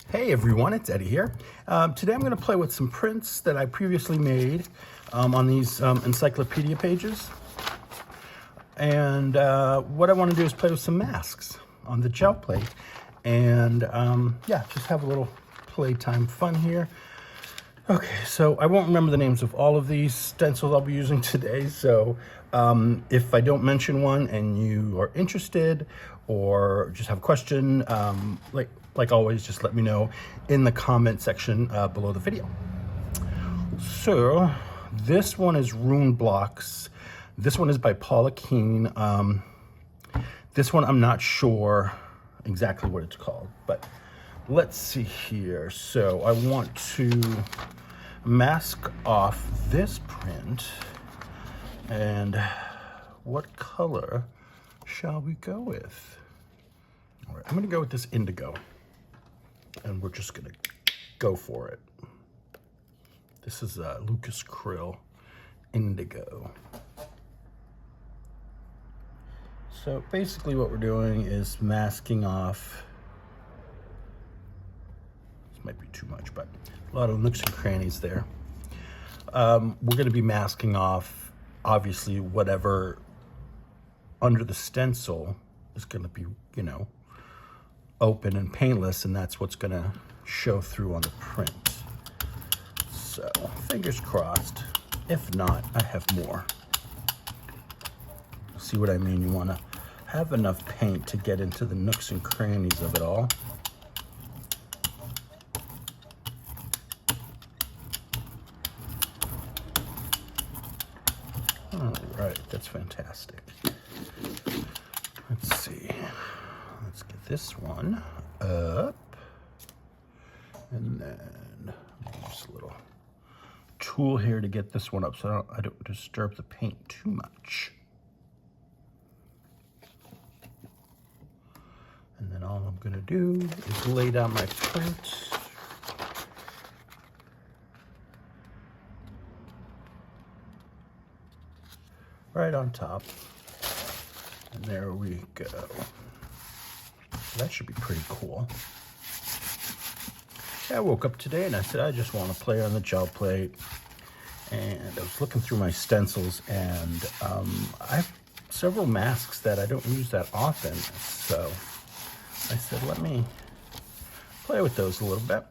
Hey everyone, it's Eddie here. Today I'm going to play with some prints that I previously made on these encyclopedia pages. And what I want to do is play with some masks on the gel plate. And yeah, just have a little playtime fun here. Okay, so I won't remember the names of all of these stencils I'll be using today. So if I don't mention one and you are interested or just have a question, like always, just let me know in the comment section below the video. So this one is Rune Blocks. This one is by Paula Keen. This one I'm not sure exactly what it's called, but let's see here. So I want to mask off this print, and what color shall we go with? All right, I'm gonna go with this indigo, and we're just gonna go for it. This is Lucas Krill Indigo. So basically what we're doing is masking off, this might be too much, but a lot of nooks and crannies there. We're gonna be masking off, obviously, whatever under the stencil is gonna be, you know, open and paintless, and that's what's gonna show through on the print. So fingers crossed. If not, I have more. See what I mean? You wanna have enough paint to get into the nooks and crannies of it all. All right, that's fantastic. Let's see. Let's get this one up. And then use a little tool here to get this one up so I don't disturb the paint too much. And then all I'm gonna do is lay down my print. Right on top. And there we go. That should be pretty cool. Yeah, I woke up today and I said, I just want to play on the gel plate. And I was looking through my stencils, and I have several masks that I don't use that often. So I said, let me play with those a little bit.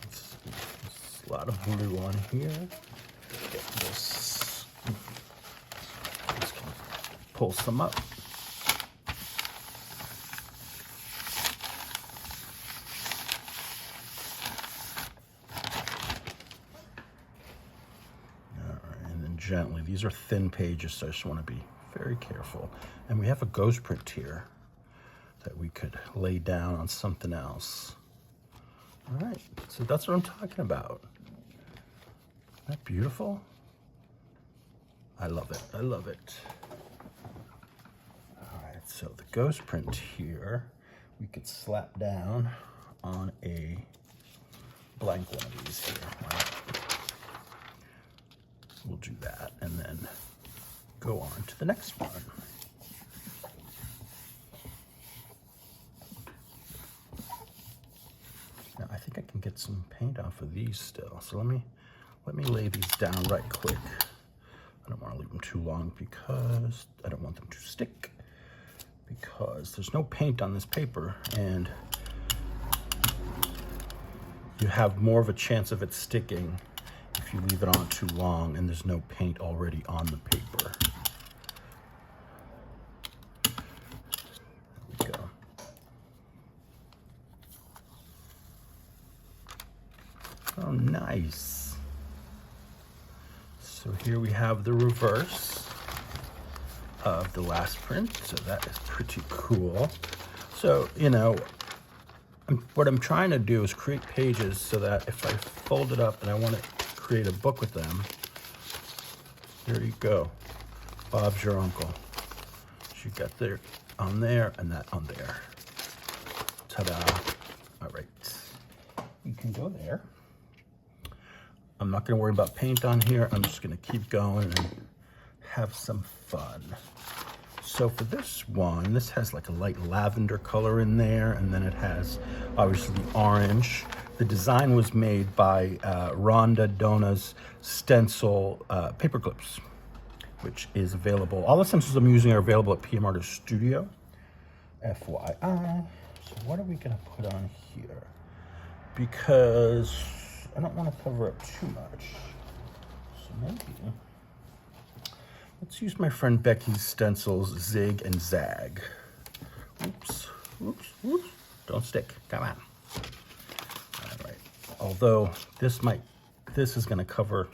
There's a lot of blue on here. Get this. Just gonna pull some up. Gently. These are thin pages, so I just want to be very careful. And we have a ghost print here that we could lay down on something else. All right, so that's what I'm talking about. Isn't that beautiful? I love it. I love it. All right, so the ghost print here, we could slap down on a blank one of these here. Right? We'll do that and then go on to the next one. Now I think I can get some paint off of these still. So let me lay these down right quick. I don't want to leave them too long because I don't want them to stick, because there's no paint on this paper, and you have more of a chance of it sticking if you leave it on too long and there's no paint already on the paper. There we go. Oh, nice. So here we have the reverse of the last print. So that is pretty cool. So, you know, what I'm trying to do is create pages so that if I fold it up and I want to create a book with them, there you go. Bob's your uncle. So you got there on there and that on there. Ta-da. All right. You can go there. I'm not going to worry about paint on here. I'm just going to keep going and have some fun. So for this one, this has like a light lavender color in there, and then it has obviously orange. The design was made by Rhonda Dona's stencil paper clips, which is available. All the stencils I'm using are available at PM Artist Studio, FYI. So what are we gonna put on here? Because I don't want to cover up too much. So maybe let's use my friend Becky's stencils, Zig and Zag. Oops, oops, oops. Don't stick, come on. All right, although this is gonna cover,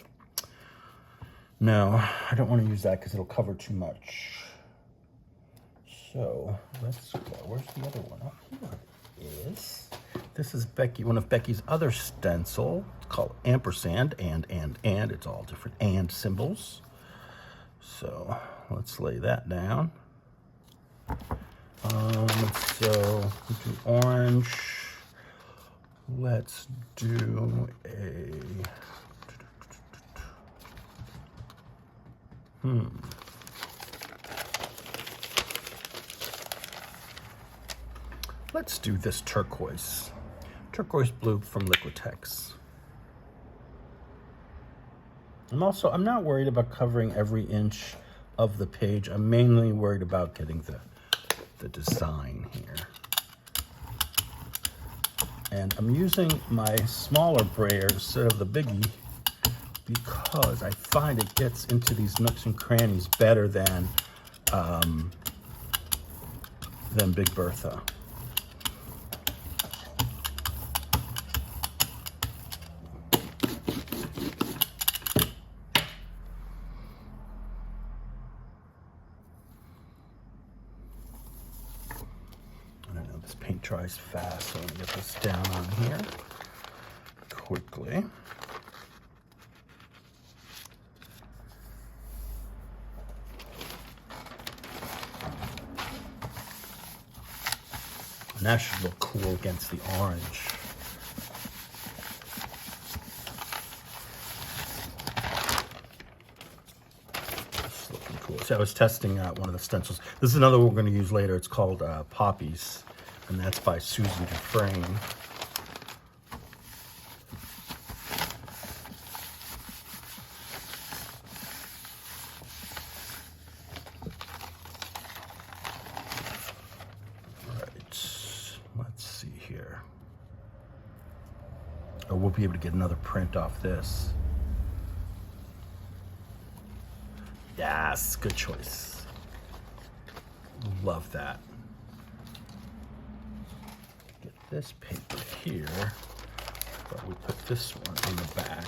no, I don't want to use that because it'll cover too much. So let's go, where's the other one? Oh, here it is. This is one of Becky's other stencil called ampersand, and, it's all different and symbols. So let's lay that down. So we do orange. Let's do a, let's do this turquoise blue from Liquitex. I'm not worried about covering every inch of the page. I'm mainly worried about getting the design here. And I'm using my smaller brayer instead of the biggie because I find it gets into these nooks and crannies better than Big Bertha. Paint dries fast, so I'm gonna get this down on here quickly. And that should look cool against the orange. It's looking cool. So I was testing out one of the stencils. This is another one we're going to use later. It's called Poppies. And that's by Susan Dufresne. All right, let's see here. Oh, we'll be able to get another print off this. Yes, good choice. Love that. This paper here, but we put this one in the back.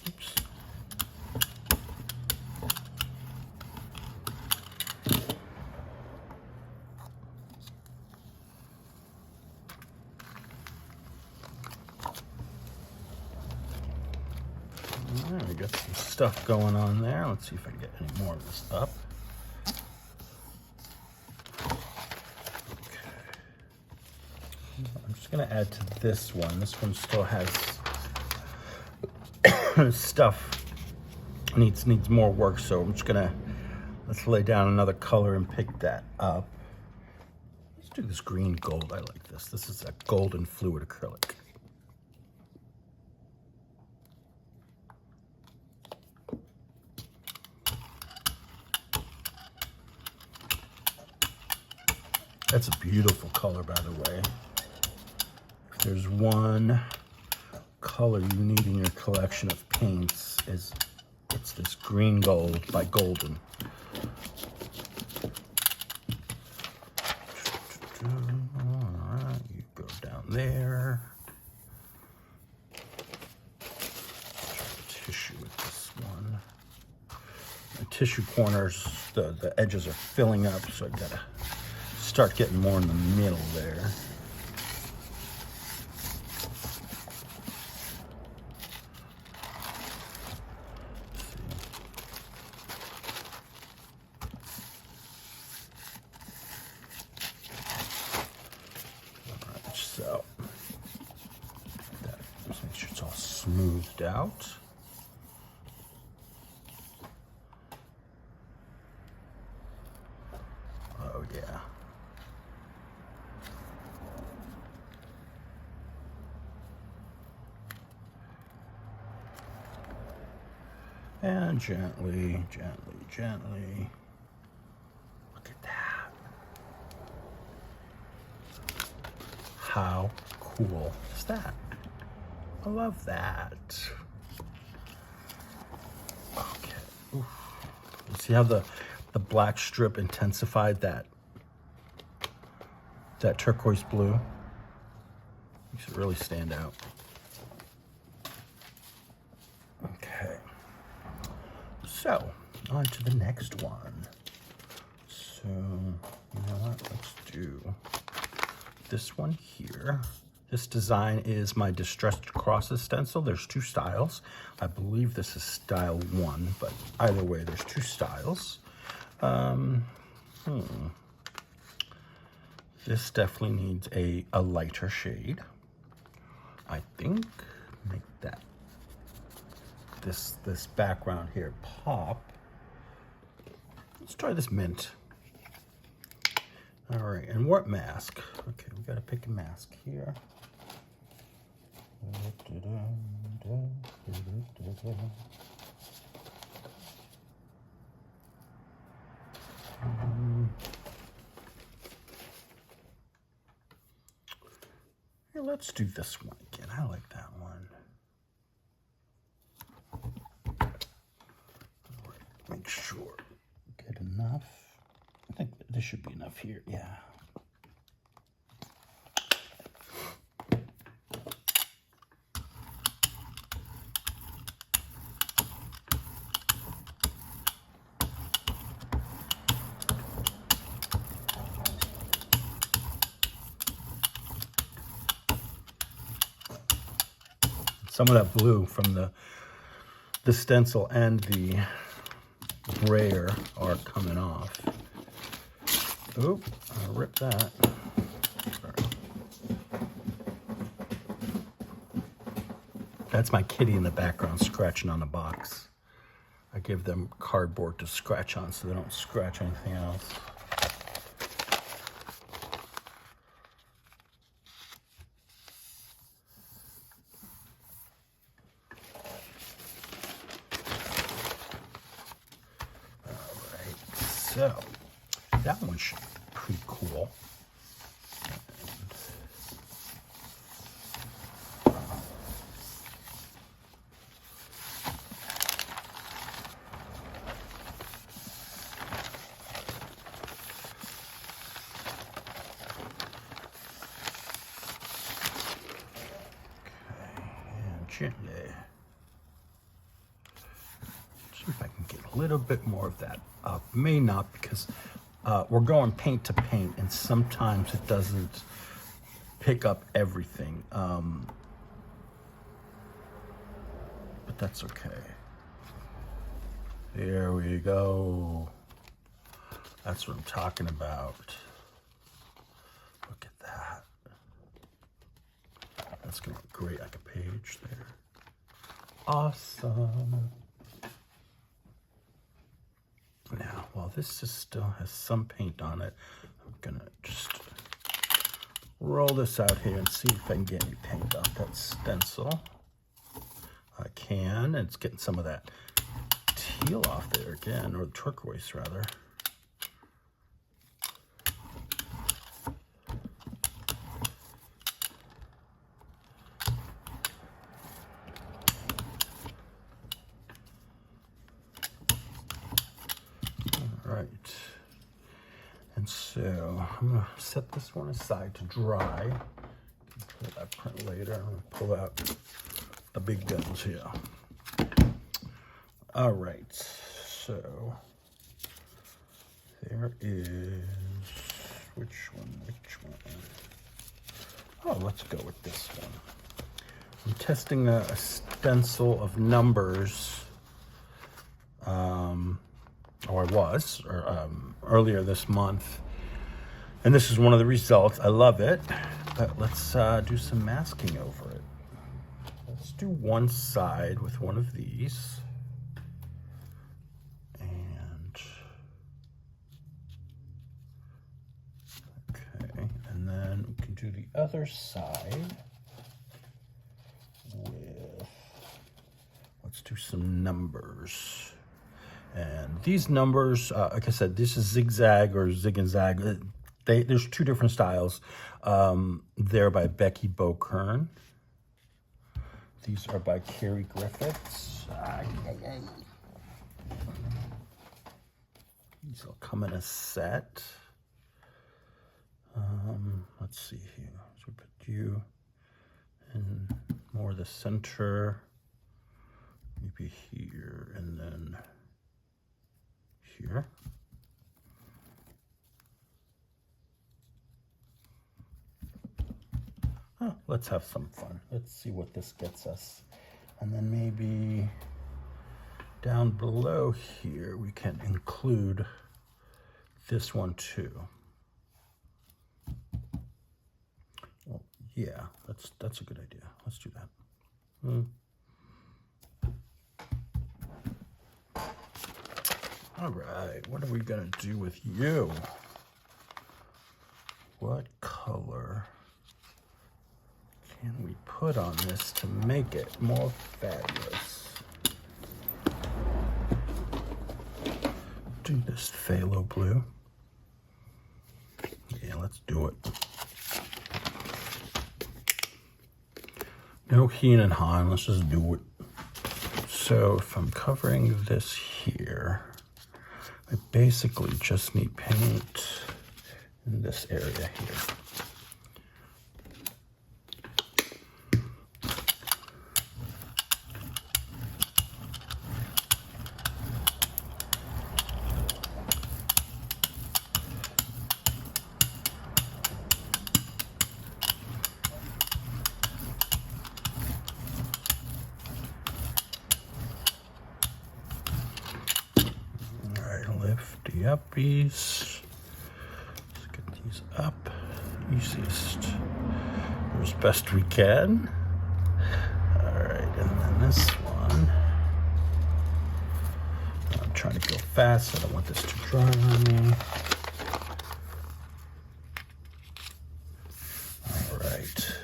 Oops. All right, we got some stuff going on there. Let's see if I can get any more of this up. I'm just going to add to this one. This one still has stuff, needs more work, so I'm just going to, let's lay down another color and pick that up. Let's do this green gold. I like this. This is a golden fluid acrylic. That's a beautiful color, by the way. If there's one color you need in your collection of paints, it's this green gold by Golden. All right, you go down there. Tissue with this one. The tissue corners, the edges are filling up, so I gotta start getting more in the middle there. Alright, so that, just make sure it's all smoothed out. yeah. And gently, gently, gently. Look at that. How cool is that? I love that. Okay. Oof. You see how the black strip intensified that turquoise blue? Makes it really stand out. Okay. So, on to the next one. So, you know what? Let's do this one here. This design is my Distressed Crosses stencil. There's two styles. I believe this is style 1, but either way, there's two styles. This definitely needs a lighter shade. I think make that this background here pop. Let's try this mint. All right, and what mask? Okay, we gotta pick a mask here. Here, let's do this one again. I like that one. All right, make sure get enough. I think this should be enough here. Yeah. Some of that blue from the stencil and the brayer are coming off. Oop, I'll rip that. Sorry. That's my kitty in the background scratching on the box. I give them cardboard to scratch on so they don't scratch anything else. So, that one should be pretty cool. Okay, and gently. See if I can get a little bit more of that up. May not, because we're going paint to paint, and sometimes it doesn't pick up everything. But that's okay. There we go. That's what I'm talking about. Look at that. That's gonna look great like a page there. Awesome. Now, while this just still has some paint on it, I'm gonna just roll this out here and see if I can get any paint off that stencil. I can, and it's getting some of that teal off there again, or turquoise rather. Right, and so I'm gonna set this one aside to dry. Pull that print later. I'm gonna pull out the big guns here. All right, so there is which one? Oh, let's go with this one. I'm testing a stencil of numbers. Or I was, earlier this month. And this is one of the results. I love it, but let's do some masking over it. Let's do one side with one of these. And the other side with, let's do some numbers. And these numbers, like I said, this is zigzag or zig and zag. There's two different styles. They're by Becky Bokern. These are by Carrie Griffiths. These will come in a set. Let's see here. So we put you in more the center, maybe here, and then here. Oh, let's have some fun. Let's see what this gets us. And then maybe down below here, we can include this one too. Well, yeah, that's a good idea. Let's do that. All right, what are we gonna do with you? What color can we put on this to make it more fabulous? Do this phthalo blue. Yeah, let's do it. No heen and haw, let's just do it. So if I'm covering this here, I basically just need paint in this area here. Uppies. Let's get these up easiest or as best we can. All right, and then this one. I'm trying to go fast. I don't want this to dry on me. All right.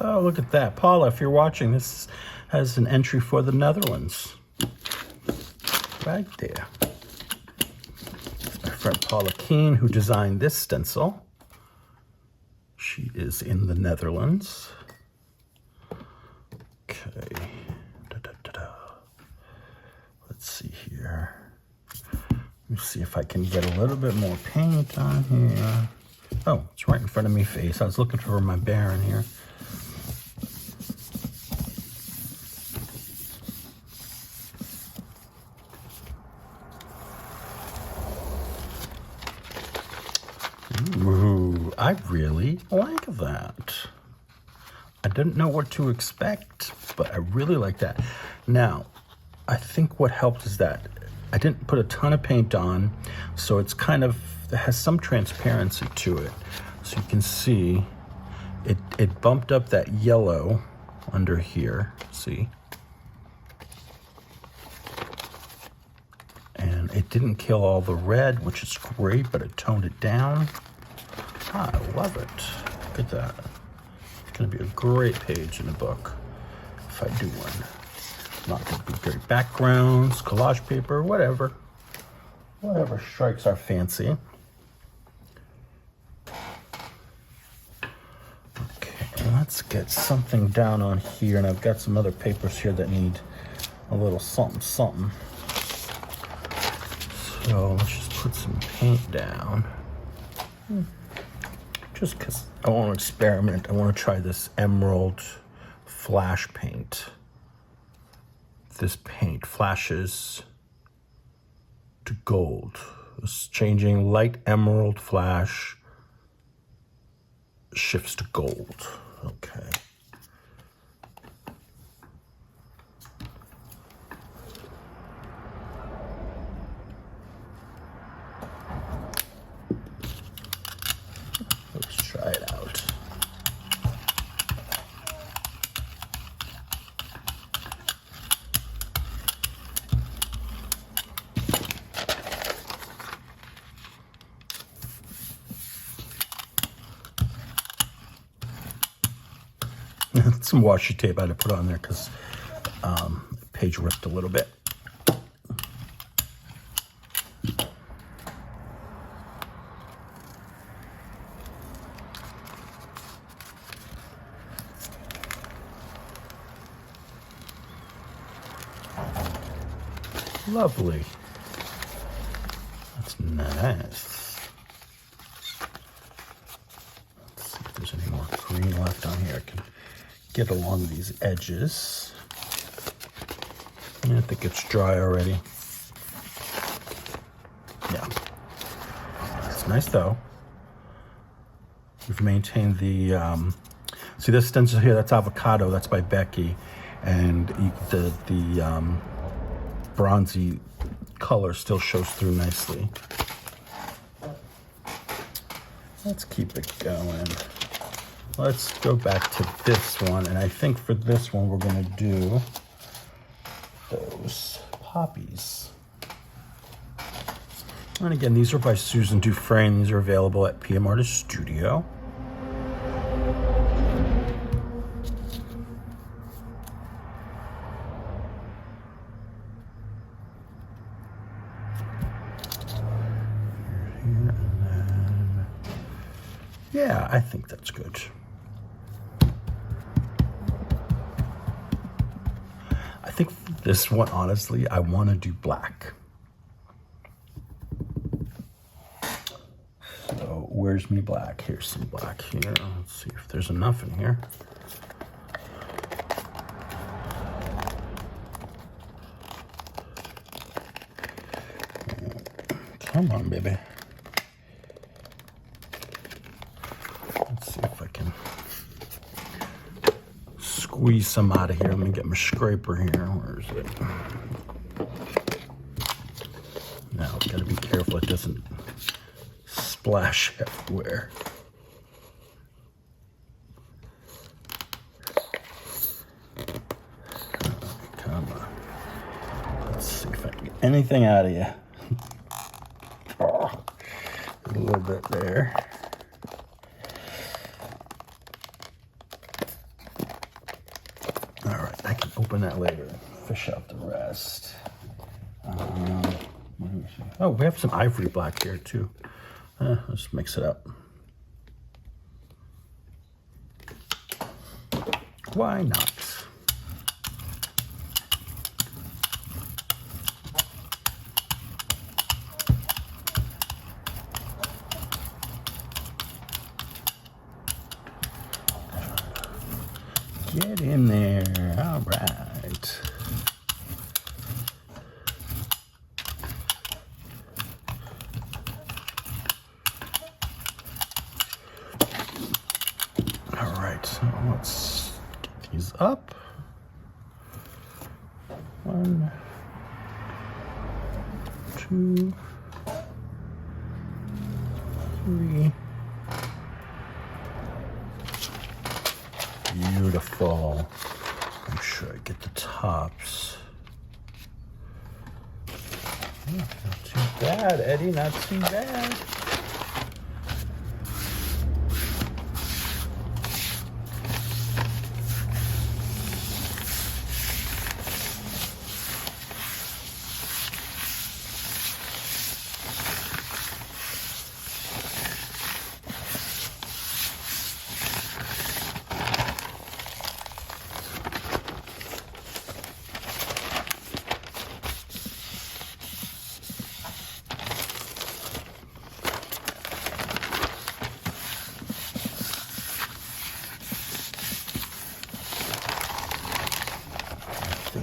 Oh, look at that. Paula, if you're watching, this has an entry for the Netherlands. Right there. My friend Paula Keen, who designed this stencil. She is in the Netherlands. Okay. Let's see here. Let me see if I can get a little bit more paint on here. Oh, it's right in front of me face. I was looking for my Baron here. Ooh, I really like that. I didn't know what to expect, but I really like that. Now, I think what helped is that I didn't put a ton of paint on, so it's kind of, it has some transparency to it. So you can see it bumped up that yellow under here, see? And it didn't kill all the red, which is great, but it toned it down. I love it. Look at that. It's going to be a great page in the book if I do one. Not going to be great backgrounds, collage paper, whatever. Whatever strikes our fancy. Okay, let's get something down on here. And I've got some other papers here that need a little something, something. So let's just put some paint down. Just because I want to experiment. I want to try this emerald flash paint. This paint flashes to gold. It's changing light emerald flash, shifts to gold. Okay. Let's try it out. some washi tape I had to put on there because page ripped a little bit. Lovely. That's nice. Let's see if there's any more green left on here. I can get along these edges. I think it's dry already. Yeah. It's nice though. We've maintained the, see this stencil here, that's avocado, that's by Becky. And the bronzy color still shows through nicely. Let's keep it going. Let's go back to this one, and I think for this one we're gonna do those poppies. And again, these are by Susan Dufresne. These are available at PM Artist Studio. Yeah, I think that's good. I think for this one, honestly, I want to do black. So where's me black? Here's some black here. Let's see if there's enough in here. Come on, baby. Let's see if I can squeeze some out of here. Let me get my scraper here. Where is it? Now, gotta be careful it doesn't splash everywhere. Come on. Let's see if I can get anything out of you. Oh, a little bit there. All right, I can open that later and fish out the rest. Oh, we have some ivory black here too. Let's mix it up. Why not? Get in there. All right. All right, so let's get these up. 1, 2, 3. Beautiful. Make sure I get the tops. Oh, not too bad, Eddie, not too bad.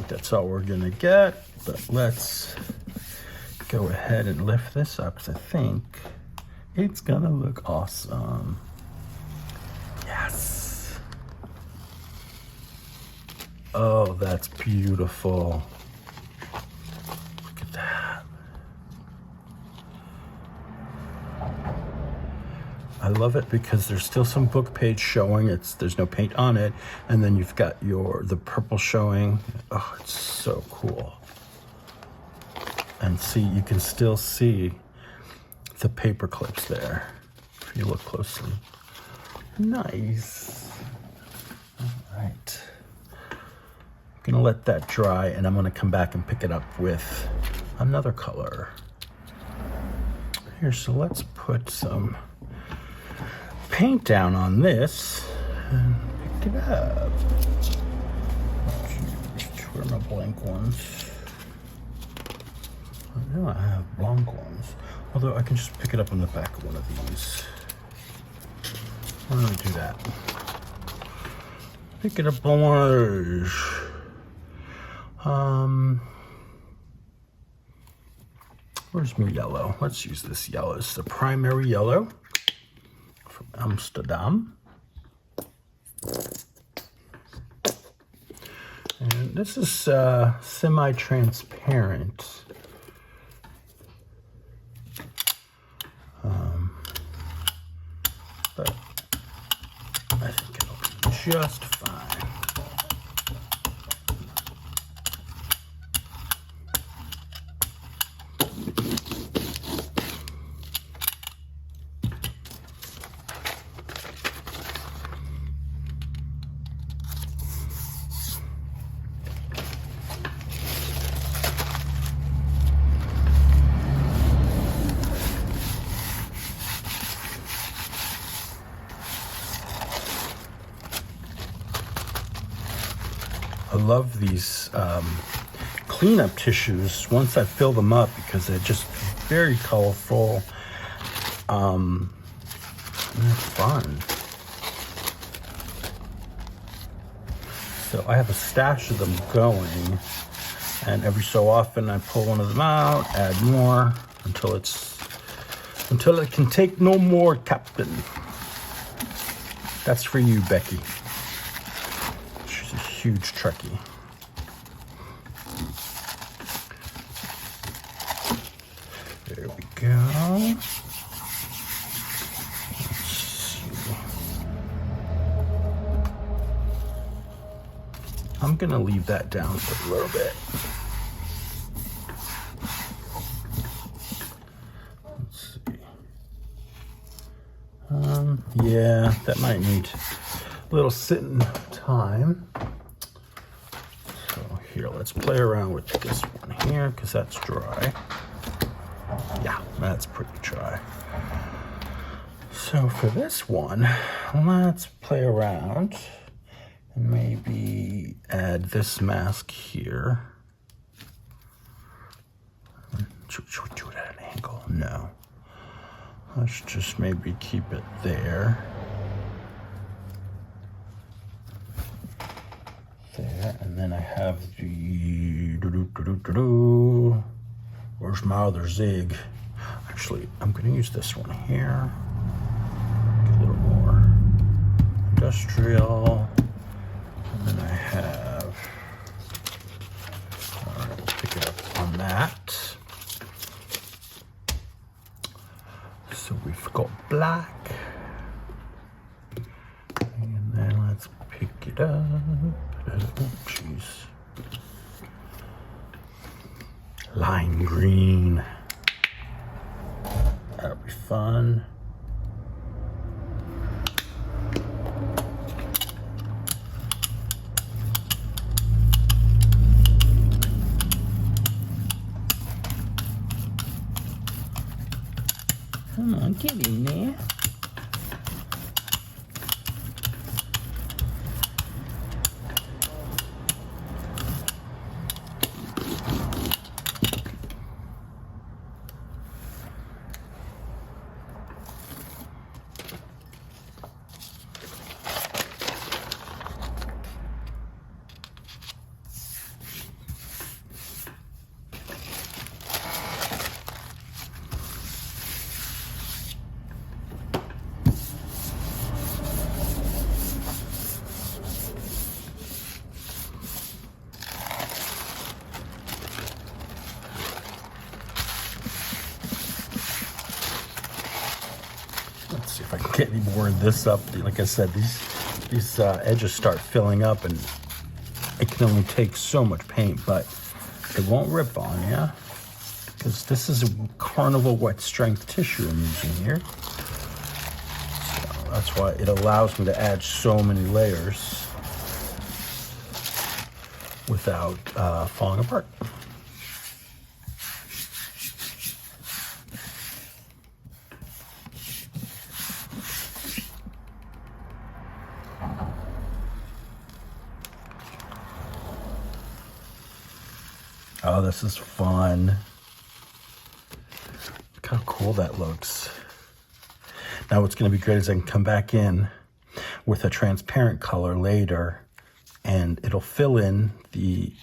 That's all we're gonna get, but let's go ahead and lift this up because I think it's gonna look awesome. Yes. Oh, that's beautiful. Look at that. I love it because there's still some book page showing. There's no paint on it, and then you've got the purple showing. Oh, it's so cool. And see, you can still see the paper clips there if you look closely. Nice. All right. gonna let that dry, and I'm gonna come back and pick it up with another color. Here, so let's put some paint down on this and pick it up. Where are my blank ones? I know I have blank ones, although I can just pick it up on the back of one of these. Why don't I do that? Pick it up on one of those. Where's my yellow? Let's use this yellow. It's the primary yellow from Amsterdam. And this is semi-transparent. But I think it'll be just fine. I love these cleanup tissues once I fill them up because they're just very colorful. And they're fun. So I have a stash of them going, and every so often I pull one of them out, add more until it can take no more, Captain. That's for you, Becky. She's a huge Trekkie. There we go. Let's see. I'm gonna leave that down for a little bit. Let's see. Yeah, that might need a little sitting time. So here, let's play around with this one here because that's dry. Yeah, that's pretty dry. So for this one, let's play around and maybe add this mask here. Should we do it at an angle? No. Let's just maybe keep it there. There, and then I have the where's my other zig? Actually, I'm going to use this one here. Get a little more industrial. And then I have, all right, we'll pick it up on that. So we've got black. And then let's pick it up. Oh, jeez. Lime green. That'll be fun. Come on, get in there. Let's see if I can get any more of this up. Like I said, these edges start filling up, and it can only take so much paint, but it won't rip on you because this is a Carnival wet strength tissue I'm using here. So that's why it allows me to add so many layers. without falling apart. Oh, this is fun. Look how cool that looks. Now what's going to be great is I can come back in with a transparent color later and it'll fill in the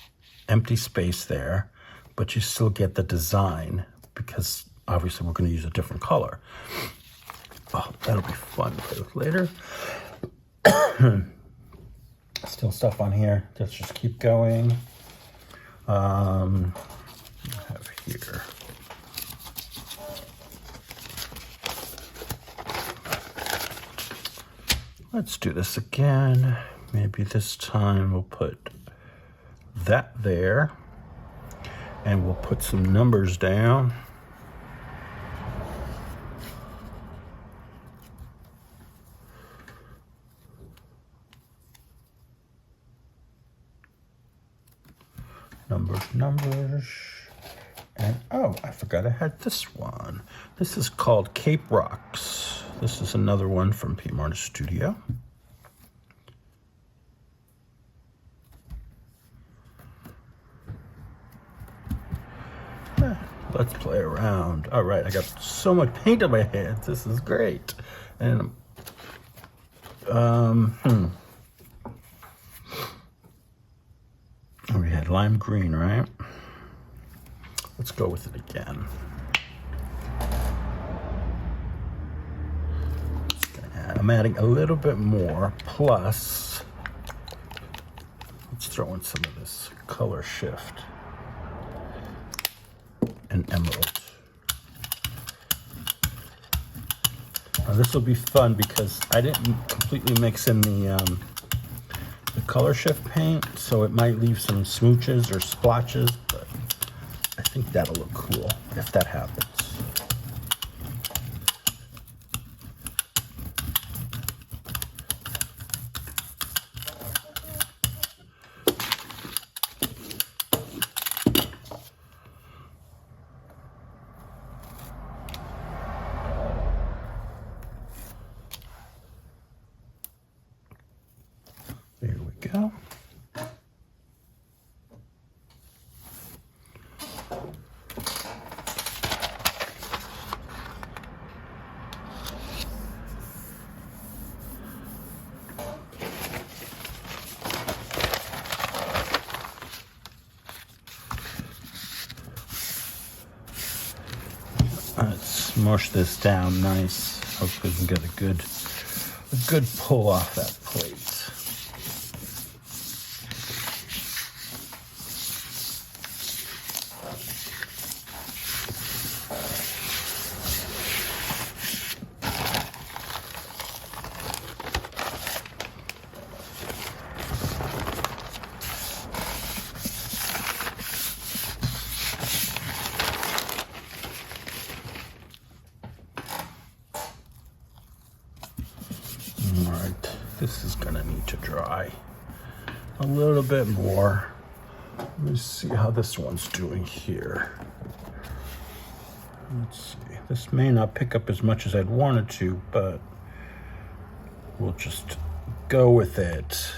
empty space there, but you still get the design because obviously we're going to use a different color. Oh, that'll be fun to play with later. Still stuff on here. Let's just keep going. I have here. Let's do this again. Maybe this time we'll put that there and we'll put some numbers down. Numbers, and oh, I forgot I had this one. This is called Cape Rocks. This is another one from PM Artist Studio. Let's play around. All right, I got so much paint on my hands. This is great. And we had lime green, right? Let's go with it again. I'm adding a little bit more, plus let's throw in some of this color shift and emerald. Now this will be fun because I didn't completely mix in the color shift paint, so it might leave some smooches or splotches, but I think that'll look cool if that happens. There we go. Let's smush this down nice. Hopefully we can get a good pull off that plate. Alright, this is gonna need to dry a little bit more. Let me see how this one's doing here. Let's see. This may not pick up as much as I'd wanted to, but we'll just go with it.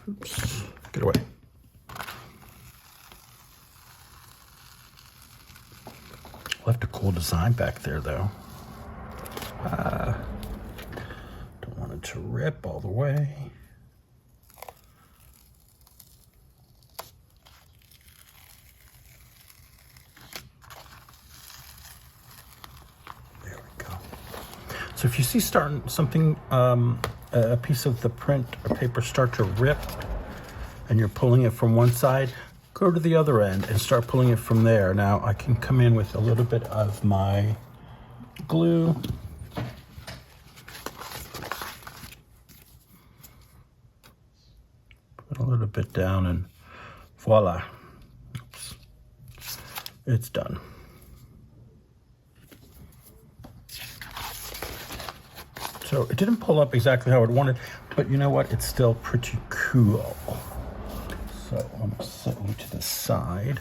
Oops, get away. Left a cool design back there, though. Don't want it to rip all the way. There we go. So if you see something, a piece of the print or paper start to rip, and you're pulling it from one side, go to the other end and start pulling it from there. Now I can come in with a little bit of my glue. Put a little bit down and voila. Oops. It's done. So it didn't pull up exactly how I wanted, but you know what? It's still pretty cool. So I'm going to set you to the side.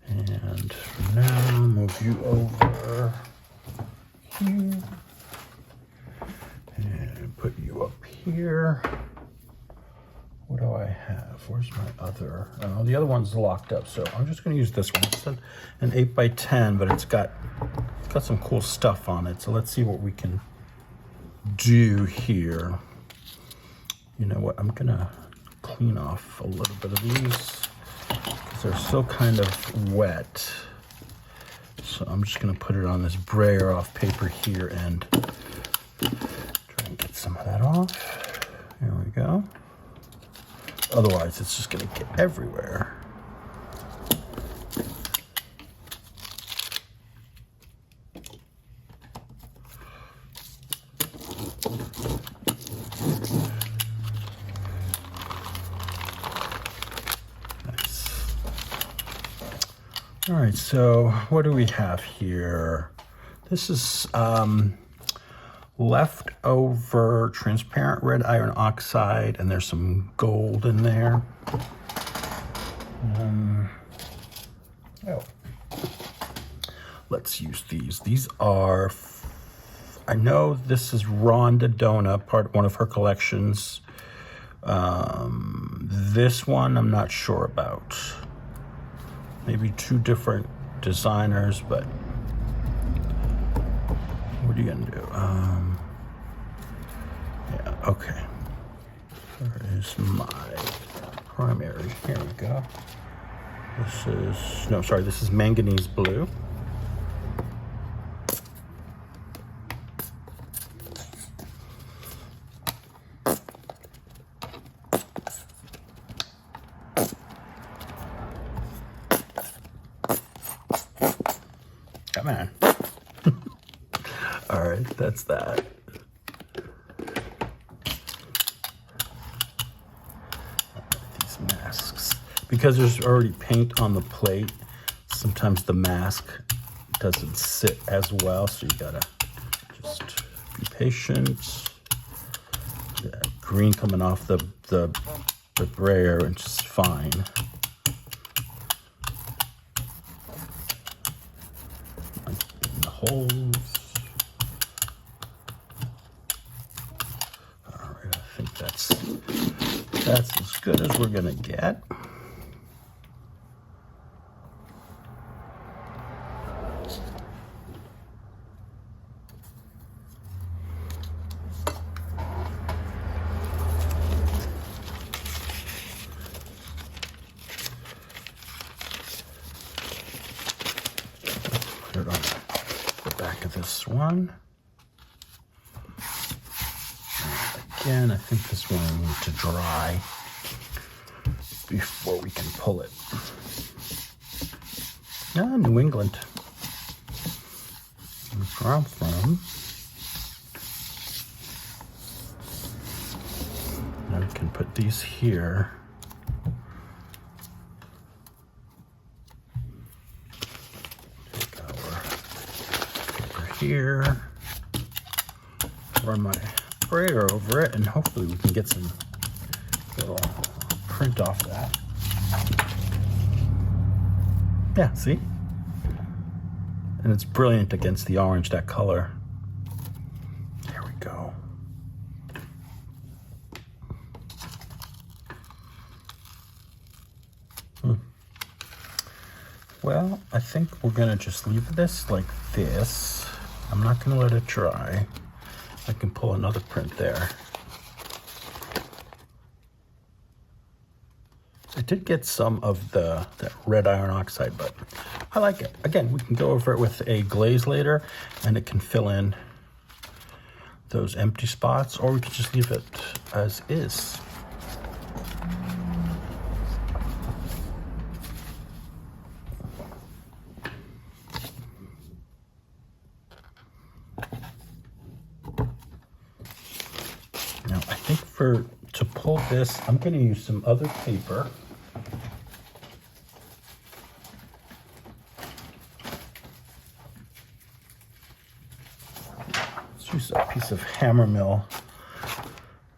And for now, move you over here. And put you up here. What do I have? Where's my other? Oh, the other one's locked up, so I'm just going to use this one. It's an 8x10, but it's got some cool stuff on it. So let's see what we can do here. You know what? I'm going to clean off a little bit of these because they're still kind of wet. So I'm just going to put it on this brayer off paper here and try and get some of that off. There we go. Otherwise, it's just going to get everywhere. Nice. All right, so what do we have here? This is leftover transparent red iron oxide, and there's some gold in there. Let's use these. These are, I know this is Rhonda Dona, one of her collections. This one I'm not sure about. Maybe two different designers, but what are you gonna do? Yeah, okay. Where is my primary? Here we go. This is manganese blue. Come on. All right, that's that. These masks. Because there's already paint on the plate, sometimes the mask doesn't sit as well, so you gotta just be patient. Yeah, green coming off the brayer, and just fine. In the holes. All right, I think that's as good as we're gonna get. Put it on the back of this one. And again, I think this one needs to dry before we can pull it. New England. That's where I'm from. Now we can put these here. Take our paper here. Run my brayer over it, and hopefully we can get some little print off that. Yeah, see? And it's brilliant against the orange, that color. There we go. Well, I think we're gonna just leave this like this. I'm not gonna let it dry. I can pull another print there. I did get some of that red iron oxide, but I like it. Again, we can go over it with a glaze later, and it can fill in those empty spots, or we can just leave it as is. Now, I think to pull this, I'm going to use some other paper. use a piece of Hammermill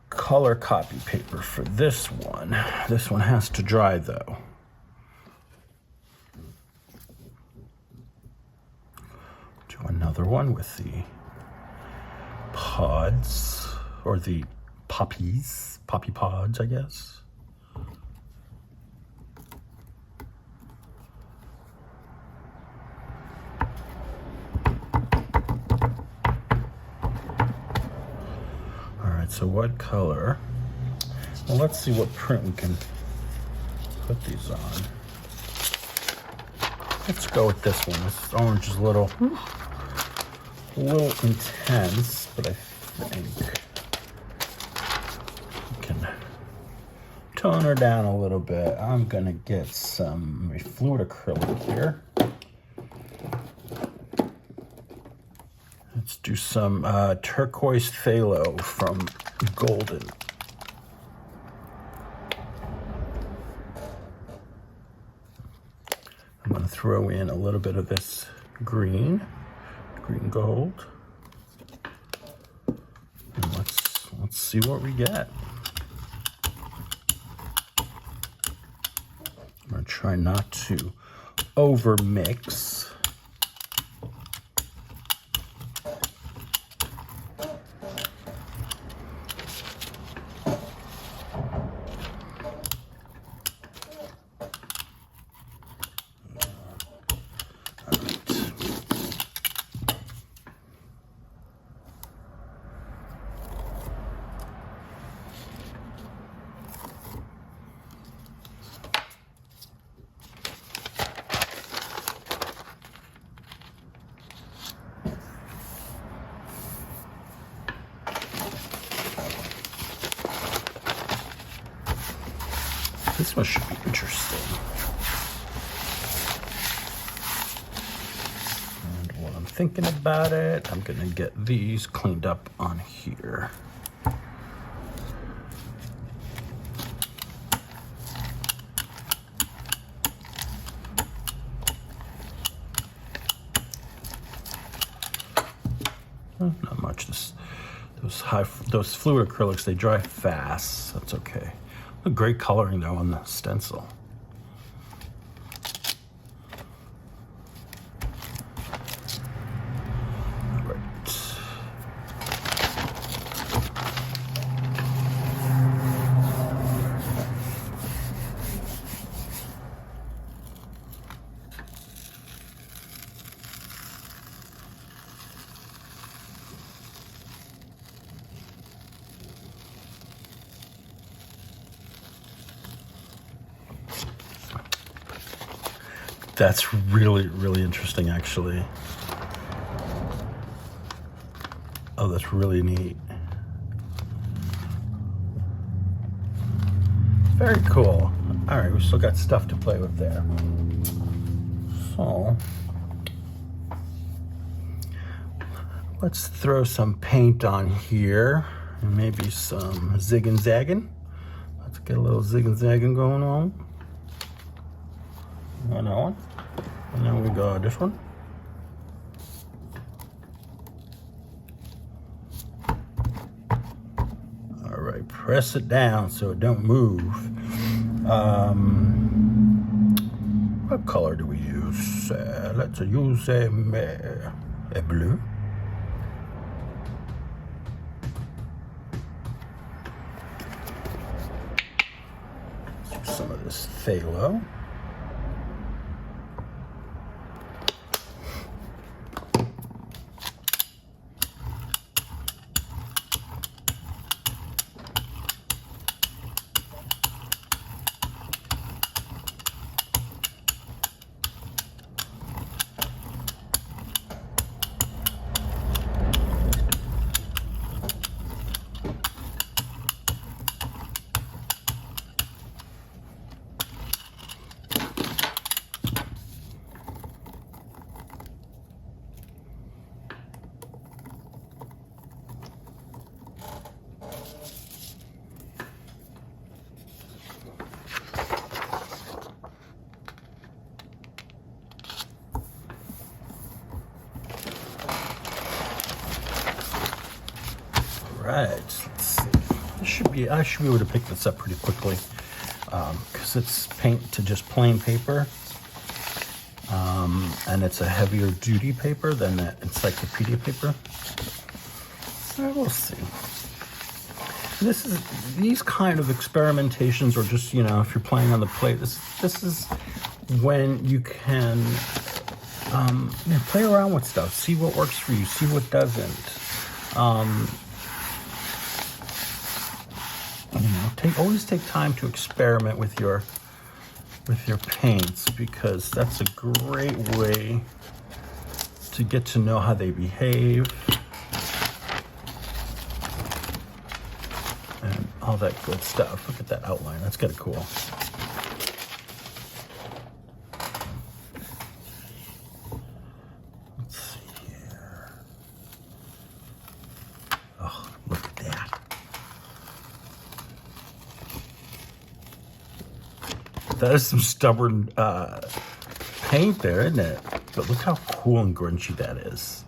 color copy paper for this one. This one has to dry though. Do another one with the pods, or the poppy pods, I guess. So what color? Well, let's see what print we can put these on. Let's go with this one. This orange is a little intense, but I think we can tone her down a little bit. I'm gonna get some fluid acrylic here. Let's do some turquoise phthalo from Golden. I'm going to throw in a little bit of this green gold. And let's see what we get. I'm going to try not to over mix. This one should be interesting. And while I'm thinking about it, I'm gonna get these cleaned up on here. Not much. Those fluid acrylics, they dry fast. That's okay. Great coloring though on the stencil. That's really, really interesting, actually. Oh, that's really neat. Very cool. All right, we still got stuff to play with there. So, let's throw some paint on here, and maybe some zig and zagging. Let's get a little zig and zagging going on. On that one. And then we got this one. All right, press it down so it don't move. What color do we use? Let's use a blue. Let's use some of this phthalo. right, let's see. I should be able to pick this up pretty quickly because it's paint to just plain paper. And it's a heavier duty paper than that encyclopedia paper. So we'll see. These kind of experimentations, or just, you know, if you're playing on the plate, this is when you can you know, play around with stuff, see what works for you, see what doesn't. You know, always take time to experiment with your paints, because that's a great way to get to know how they behave and all that good stuff. Look at that outline, that's kind of cool. Let's see here. Oh, look at that. That is some stubborn paint there, isn't it? But look how cool and grungy that is.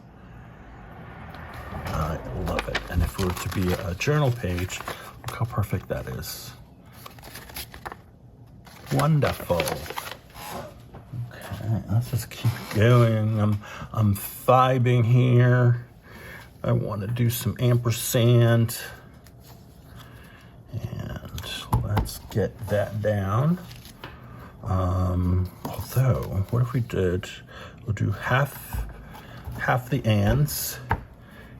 I love it. And if it were to be a journal page, look how perfect that is. Wonderful. Okay, let's just keep going. I'm vibing here. I want to do some ampersand. And let's get that down. Although, what if we'll do half the ands,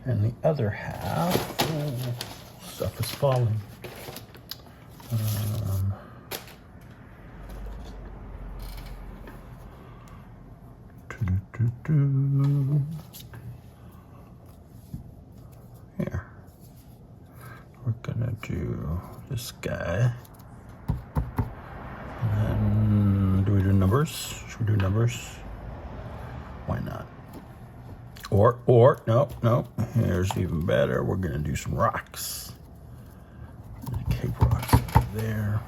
and the other half, stuff is falling. Here, we're gonna do this guy. And then, do we do numbers? Should we do numbers? Why not? Or, no, here's even better. We're gonna do some rocks. Cape rocks over there.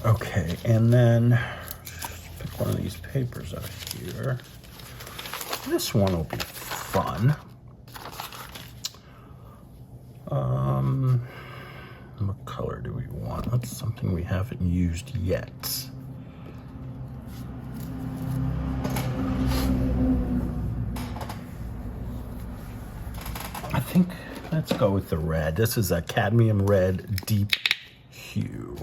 Okay, and then pick one of these papers out here. This one will be fun. What color do we want? That's something we haven't used yet. I think let's go with the red. This is a cadmium red deep hue.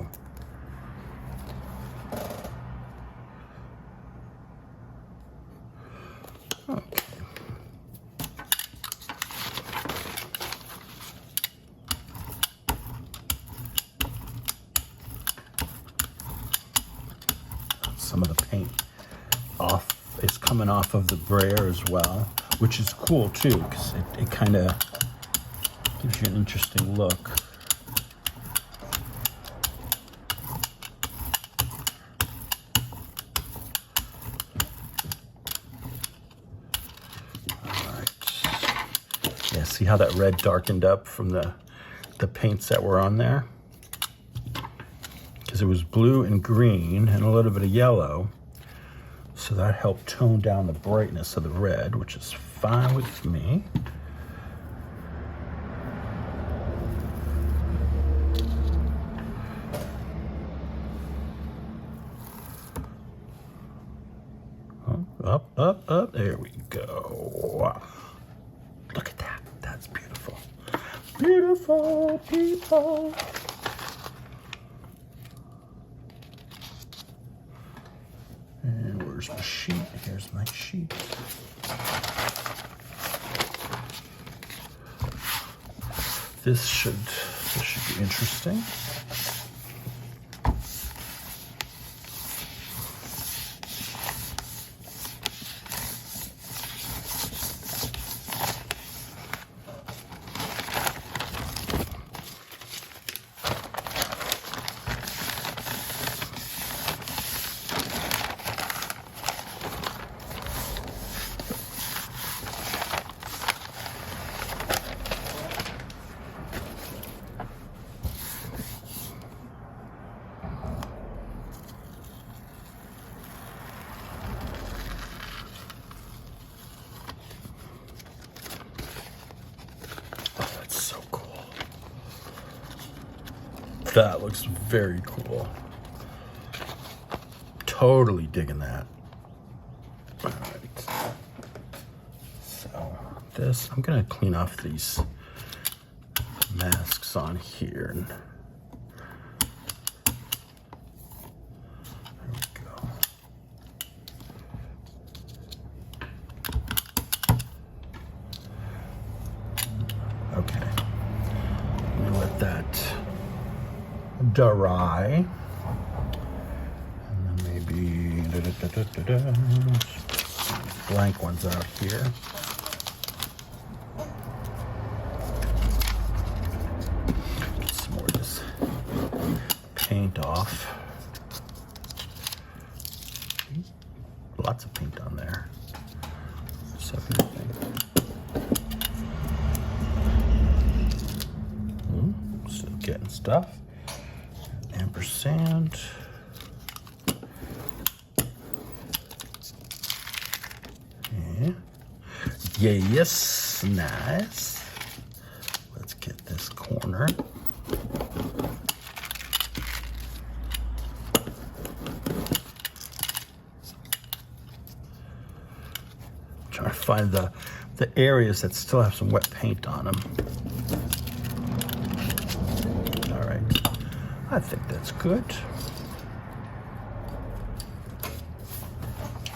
Okay. Some of the paint is coming off of the brayer as well, which is cool too, because it kind of gives you an interesting look. All right. Yeah, see how that red darkened up from the paints that were on there? Because it was blue and green and a little bit of yellow, so that helped tone down the brightness of the red, which is fine with me. Up, there we go. Look at that, that's beautiful. Beautiful people. And where's my sheet? Here's my sheet. This should be interesting. That looks very cool. Totally digging that. All right. So this, I'm gonna clean off these masks on here. There we go. Okay. I'm gonna let that dry. And then maybe blank ones out here. Get some more of this paint off. Lots of paint on there. Still getting stuff. Ampersand. Yeah. Yes, nice. Let's get this corner. Trying to find the areas that still have some wet paint on them. All right, I think that's good.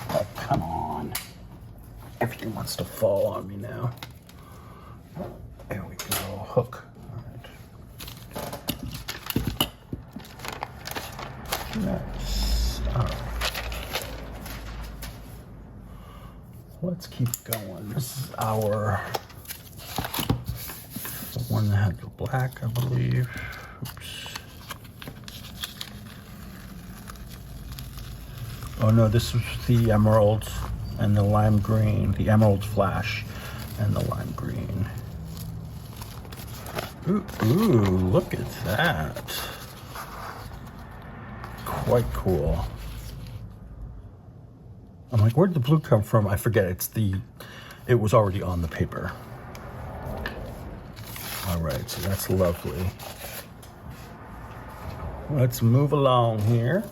Oh, come on. Everything wants to fall on me now. There we go, hook. All right. Nice. All right. Let's keep going. This is the one that had the black, I believe. Oops. Oh no, this was the emerald and the lime green, the emerald flash and the lime green. Ooh, look at that. Quite cool. I'm like, where'd the blue come from? I forget, it was already on the paper. All right, so that's lovely. Let's move along here.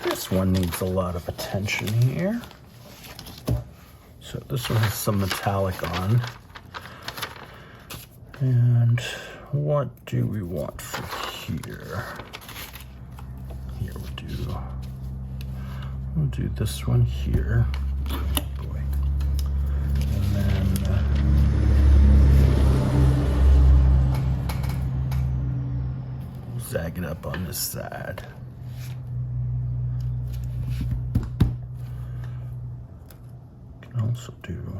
This one needs a lot of attention here. So this one has some metallic on. And what do we want for here? Here we'll do this one here. Boy. And then we'll zag it up on this side. Can also do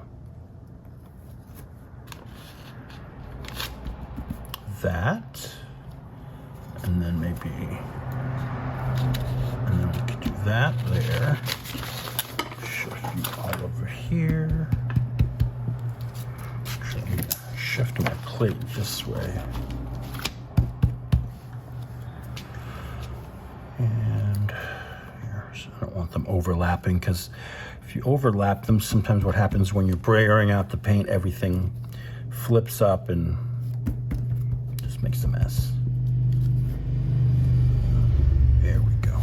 that, and then we could do that there. Shift you all over here. Shift my plate this way. And here, so I don't want them overlapping, because if you overlap them, sometimes what happens when you're brayering out the paint, everything flips up and makes a mess. There we go.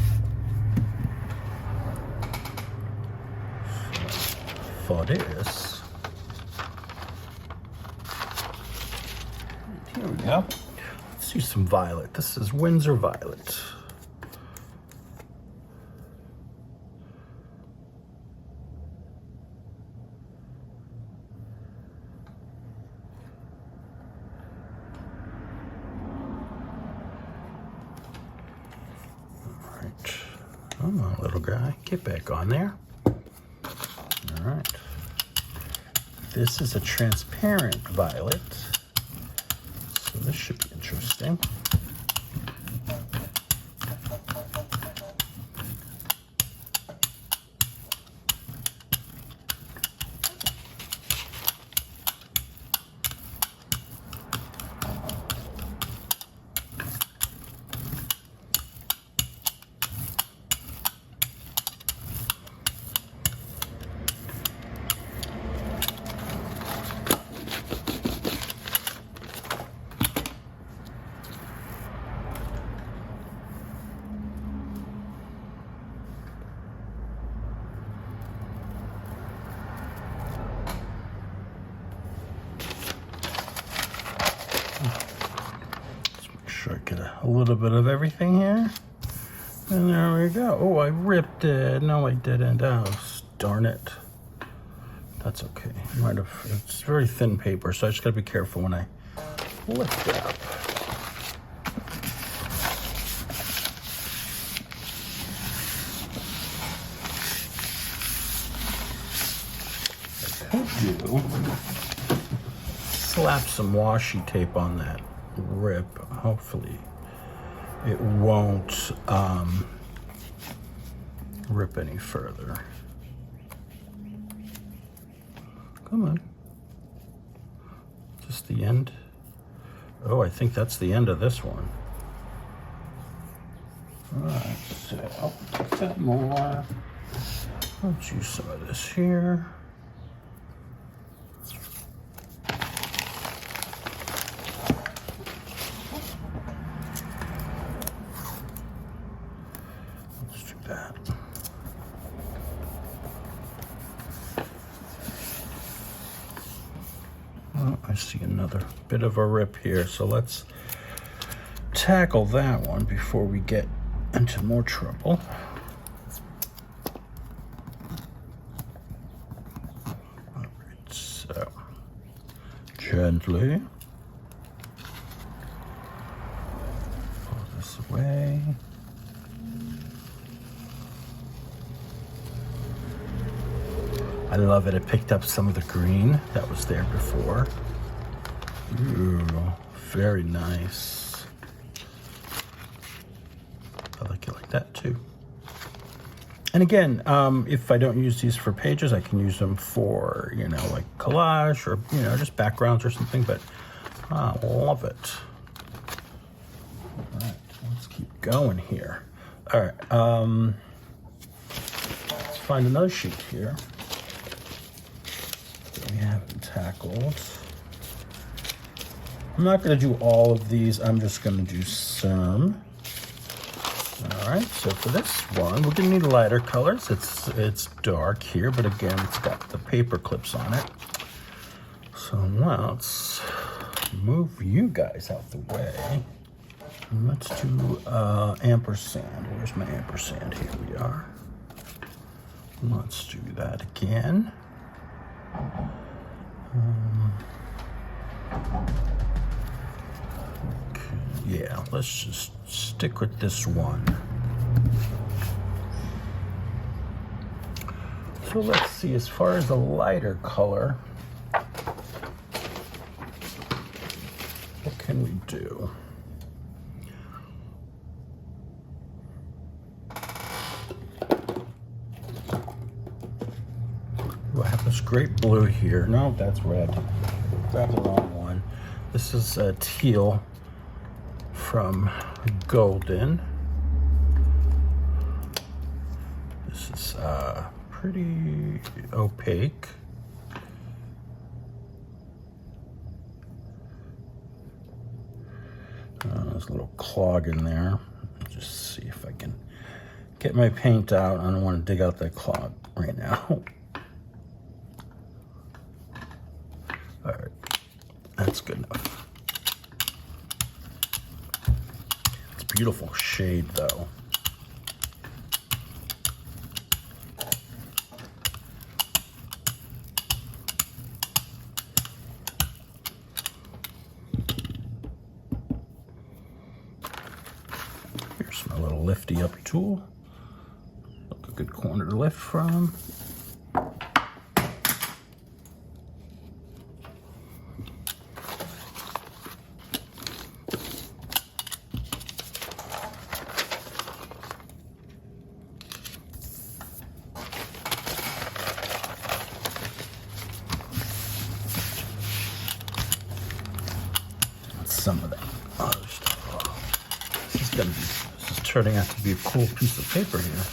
So, for this, here we go. Let's do some violet. This is Windsor Violet. Come on, little guy, get back on there. All right. This is a transparent violet, so this should be interesting. sure I get a little bit of everything here. And there we go. Oh, I ripped it. No, I didn't. Oh, darn it. That's okay. Might have. It's very thin paper, so I just gotta be careful when I lift it up. Do slap some washi tape on that rip. Hopefully it won't rip any further. Come on. Just the end. Oh, I think that's the end of this one. All right, so I'll take that more. Let's use some of this here. That. Oh, I see another bit of a rip here, so let's tackle that one before we get into more trouble. All right, so gently pull this away. I love it. It picked up some of the green that was there before. Ooh, very nice. I like it like that too. And again, if I don't use these for pages, I can use them for, you know, like collage or, you know, just backgrounds or something, but I love it. All right, let's keep going here. All right, let's find another sheet here. We haven't tackled. I'm not going to do all of these. I'm just going to do some. All right, so for this one, we're going to need lighter colors. It's dark here, but again, it's got the paper clips on it. So let's move you guys out the way. And let's do ampersand. Where's my ampersand? Here we are. Let's do that again. Okay, yeah, let's just stick with this one. So let's see, as far as the lighter color, what can we do? I have this great blue here. No, that's red. Grab the wrong one. This is teal from Golden. This is pretty opaque. There's a little clog in there. Just see if I can get my paint out. I don't want to dig out that clog right now. All right, that's good enough. It's a beautiful shade, though. Here's my little lifty up tool. Look, a good corner to lift from. Some of that other stuff. Oh, this is turning out to be a cool piece of paper here.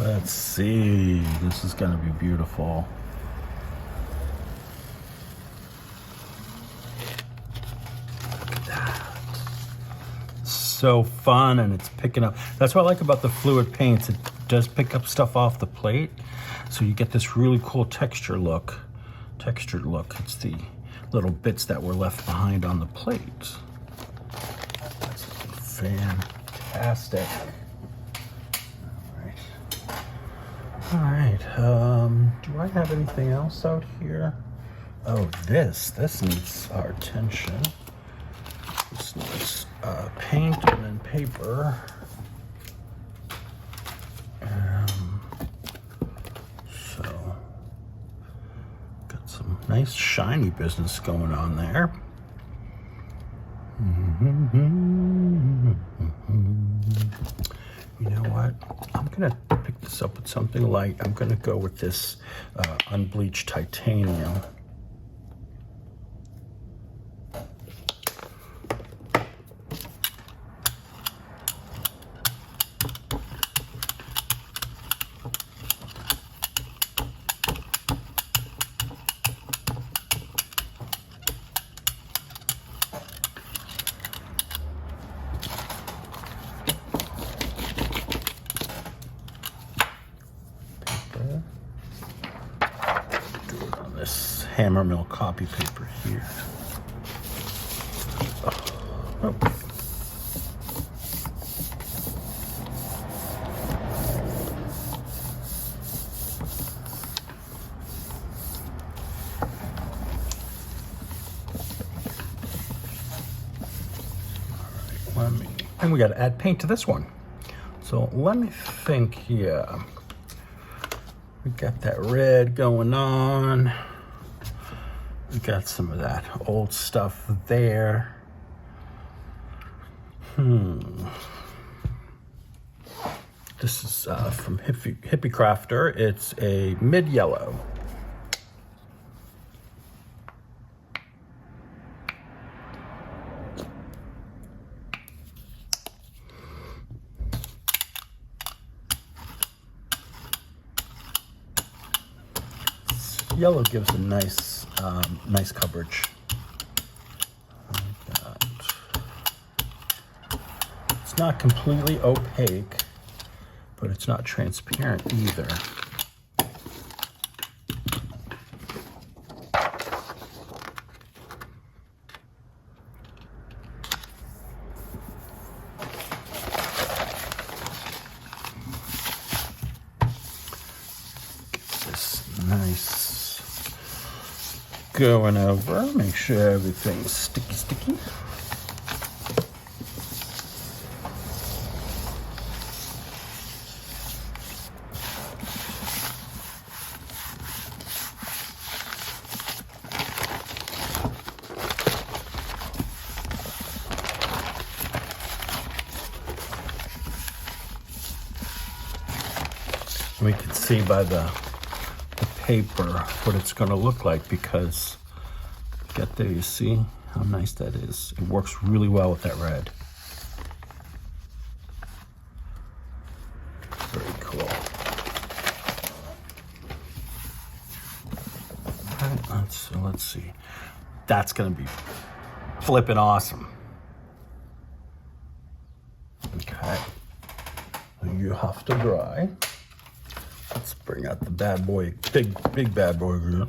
Let's see. This is going to be beautiful. so fun, and it's picking up. That's what I like about the fluid paints. It does pick up stuff off the plate, so you get this really cool textured look. It's the little bits that were left behind on the plate. That's fantastic. All right. Do I have anything else out here? Oh, this needs our attention. This needs paint and then paper. So, got some nice shiny business going on there. You know what? I'm gonna pick this up with something light. I'm gonna go with this unbleached titanium. This hammer mill copy paper here. Oh. All right, and we got to add paint to this one. So let me think here. We got that red going on. We got some of that old stuff there. This is from Hippie Crafter. It's a mid-yellow. Yellow gives a nice, nice coverage. It's not completely opaque, but it's not transparent either. Get this nice going over, make sure everything's sticky. We can see by the paper what it's going to look like, because get there, you see how nice that is. It works really well with that red. Very cool. All right, let's see. That's going to be flipping awesome. Okay, you have to dry. Let's bring out the bad boy, big bad boy again.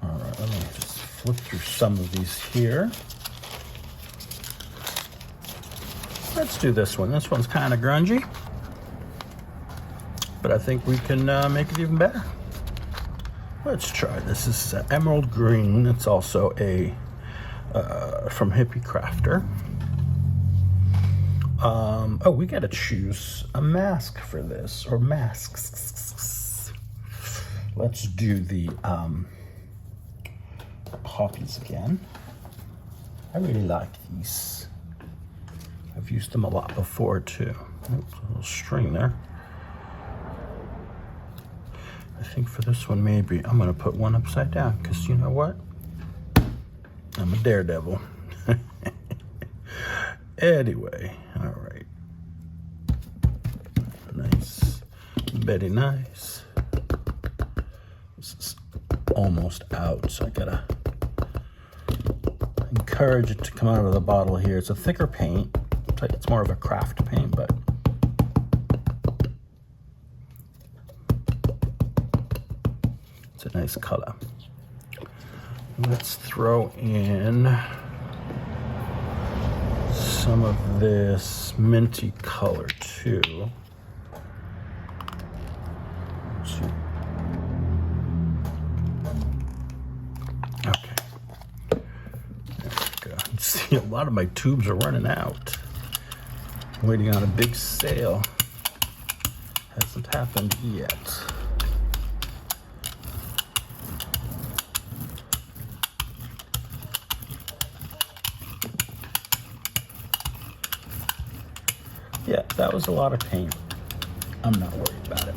All right, let me just flip through some of these here. Let's do this one. This one's kind of grungy, but I think we can make it even better. Let's try this. This is emerald green. It's also a from Hippie Crafter. Oh, we gotta choose a mask for this, or masks. Let's do the poppies again. I really like these. I've used them a lot before too. Oops, a little string there. I think for this one, maybe I'm gonna put one upside down, because you know what? I'm a daredevil. Anyway, all right. Nice, very nice. This is almost out, so I gotta encourage it to come out of the bottle here. It's a thicker paint. It's more of a craft paint, but it's a nice color. Let's throw in some of this minty color too. Okay. There we go. You see, a lot of my tubes are running out. I'm waiting on a big sale. Hasn't happened yet. Yeah, that was a lot of paint. I'm not worried about it.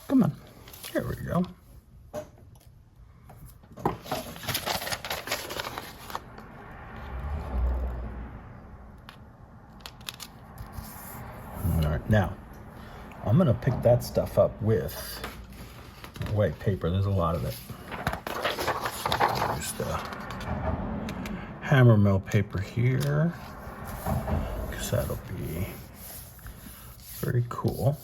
Come on, here we go. All right, now I'm gonna pick that stuff up with white paper. There's a lot of it. So use the hammer mill paper here, because that'll be very cool.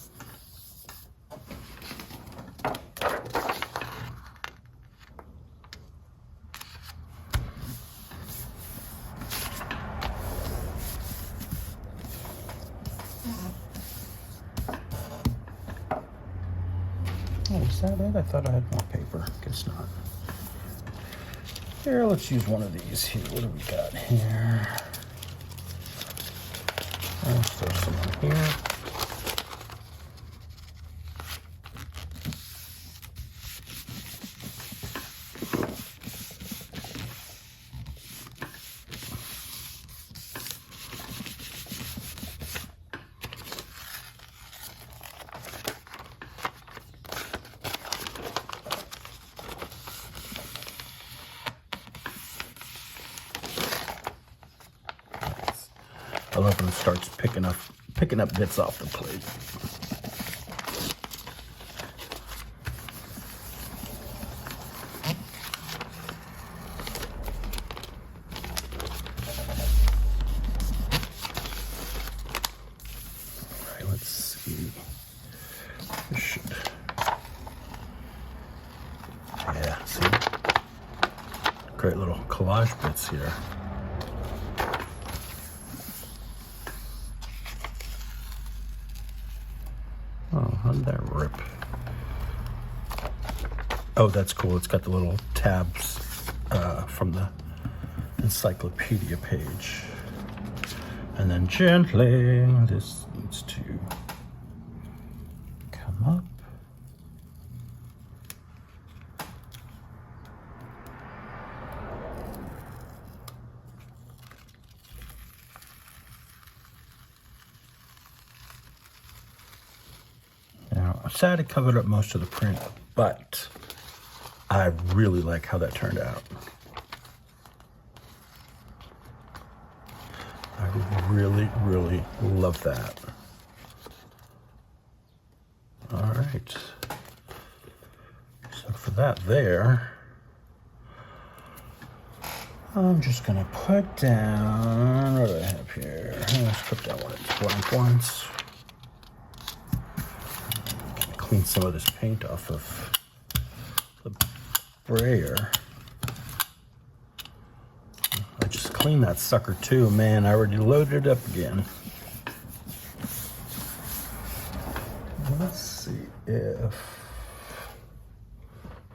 Oh, is that it? I thought I had more paper. Guess not. Here, let's use one of these here. What do we got here? Let's throw some in here. I love when it starts picking up bits off the plate. All right, let's see. This should. Yeah, see? Great little collage bits here. Oh, how did that rip? Oh, that's cool. It's got the little tabs from the encyclopedia page. And then gently, this needs to come up. I'm sad it covered up most of the print, but I really like how that turned out. I really, really love that. All right. So for that there, I'm just gonna put down, what do I have here? Let's put down one of these blank ones. Clean some of this paint off of the brayer. I just cleaned that sucker too, man. I already loaded it up again. Let's see if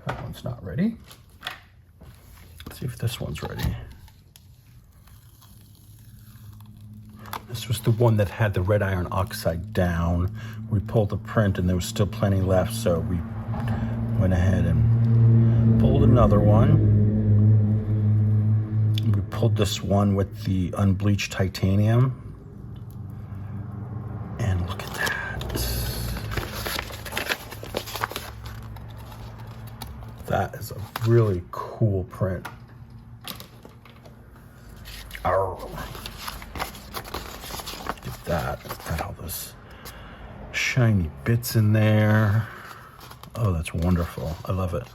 that one's not ready. Let's see if this one's ready. This was the one that had the red iron oxide down. We pulled the print and there was still plenty left, so we went ahead and pulled another one. sprinkled this one with the unbleached titanium. And look at that. That is a really cool print. Arr. Look at that. It's got all those shiny bits in there. Oh, that's wonderful. I love it.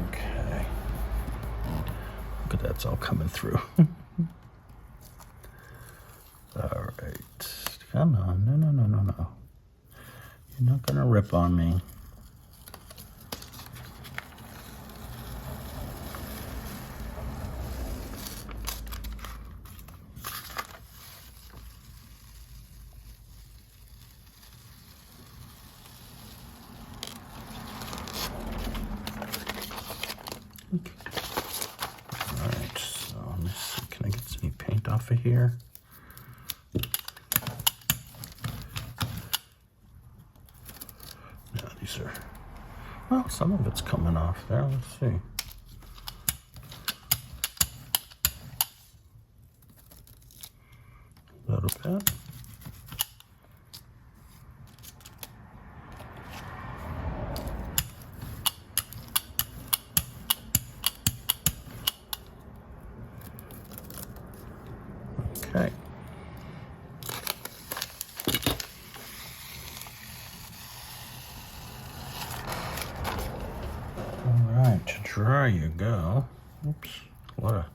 Okay. Look at that. It's all coming through. All right. Come on. No. You're not going to rip on me. Okay. All right, so let me see. Can I get any paint off of here? No, these are, well, some of it's coming off there. Let's see. A little bit. Okay. All right, to dry you go. Oops, a lot of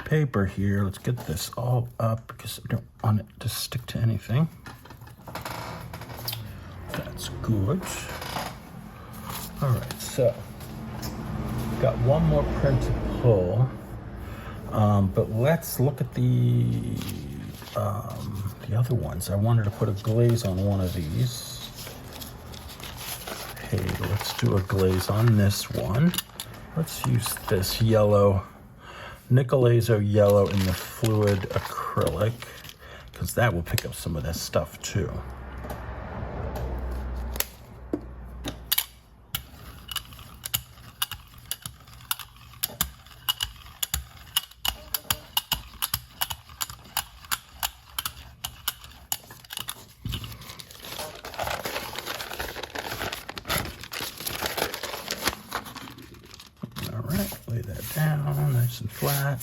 paper here. Let's get this all up because I don't want it to stick to anything. That's good. All right, so got one more print to pull. But let's look at the other ones. I wanted to put a glaze on one of these. Hey, let's do a glaze on this one. Let's use this yellow, Nickel Azo yellow in the fluid acrylic, because that will pick up some of this stuff too. Lay that down nice and flat.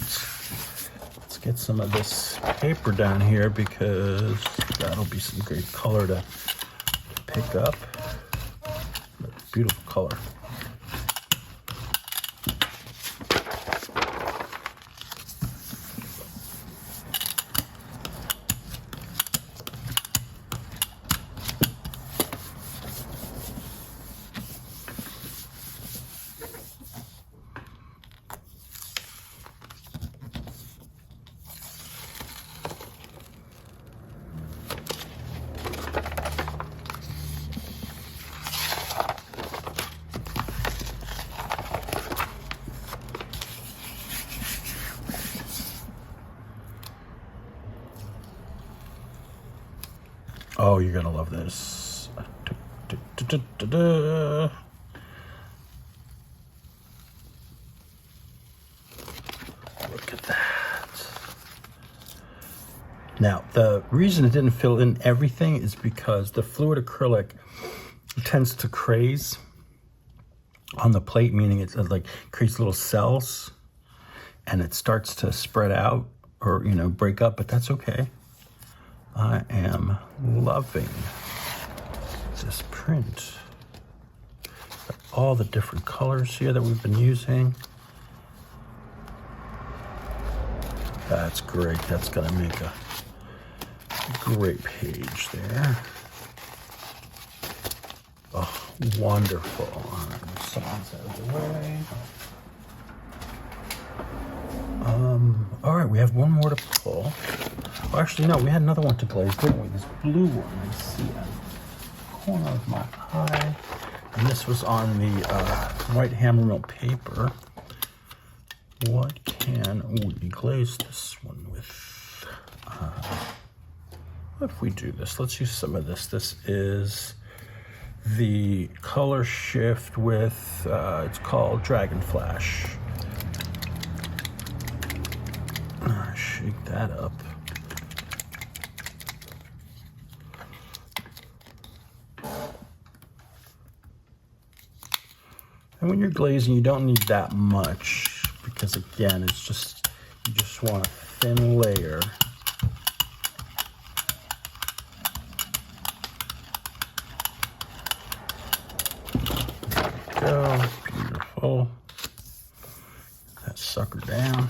Let's get some of this paper down here because that'll be some great color to pick up. Beautiful color. Oh, you're gonna love this. Look at that. Now, the reason it didn't fill in everything is because the fluid acrylic tends to craze on the plate, meaning it like creates little cells and it starts to spread out or, you know, break up, but that's okay. I am loving this print. All the different colors here that we've been using. That's great. That's gonna make a great page there. Oh, wonderful. All right, someone's out of the way. All right, we have one more to pull. Oh, actually, no, we had another one to glaze, didn't we? This blue one, I see it. Corner of my eye. And this was on the white hammer mill paper. What can we glaze this one with? What if we do this? Let's use some of this. This is the color shift with, it's called Dragon Flash. shake that up. And when you're glazing, you don't need that much because, again, it's just, you just want a thin layer. Go, beautiful. That sucker down.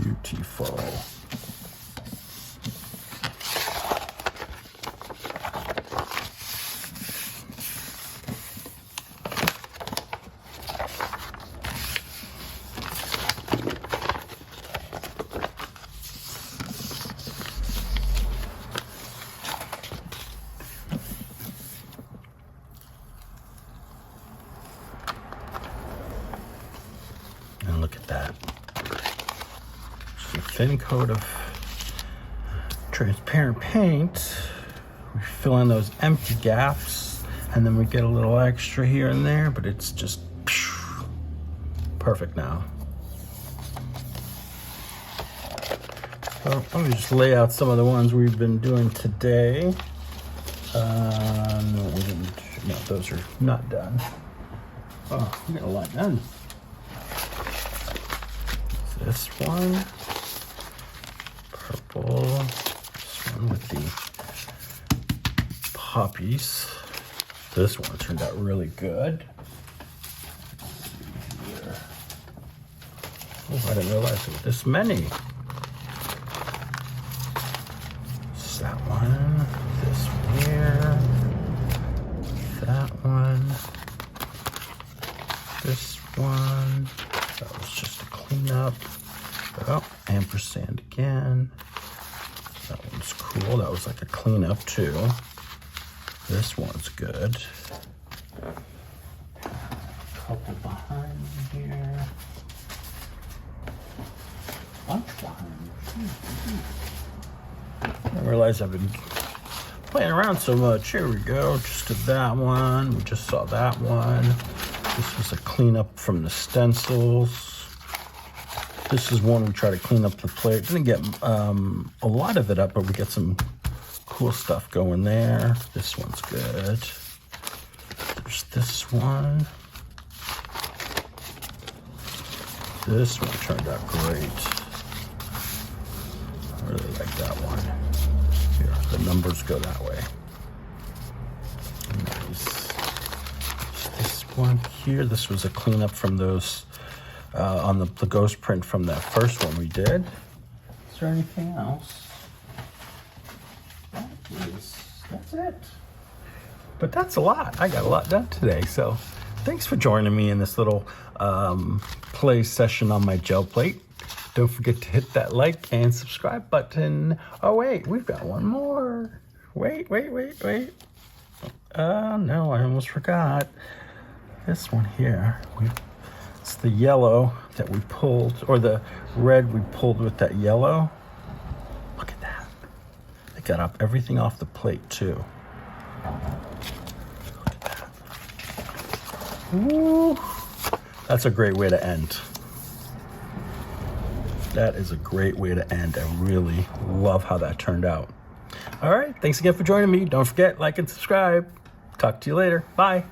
Beautiful. And look at that. A thin coat of transparent paint. We fill in those empty gaps, and then we get a little extra here and there, but it's just perfect now. So let me just lay out some of the ones we've been doing today. No, we didn't. No, those are not done. Oh, we got a lot done. This one. Purple, this one with the poppies. This one turned out really good. Oh, I didn't realize there were this many. It's that one, this one here, that one, this one. That was just a cleanup. Oh, ampersand again. That one's cool. That was like a cleanup too. This one's good. A couple behind here. Bunch behind. I didn't realize I've been playing around so much. Here we go. Just did that one. We just saw that one. This was a cleanup from the stencils. This is one we try to clean up the plate. Didn't get a lot of it up, but we get some cool stuff going there. This one's good. There's this one. This one turned out great. I really like that one. Here, the numbers go that way. Nice. This one here, this was a cleanup from those on the ghost print from that first one we did. Is there anything else? That's it. But that's a lot. I got a lot done today. So thanks for joining me in this little play session on my gel plate. Don't forget to hit that like and subscribe button. Oh wait, we've got one more. Wait. Oh no, I almost forgot. This one here. It's the yellow that we pulled, or the red we pulled with that yellow. Look at that. It got up everything off the plate too. Look at that. Woo. That's a great way to end. That is a great way to end. I really love how that turned out. All right, thanks again for joining me. Don't forget, like and subscribe. Talk to you later. Bye.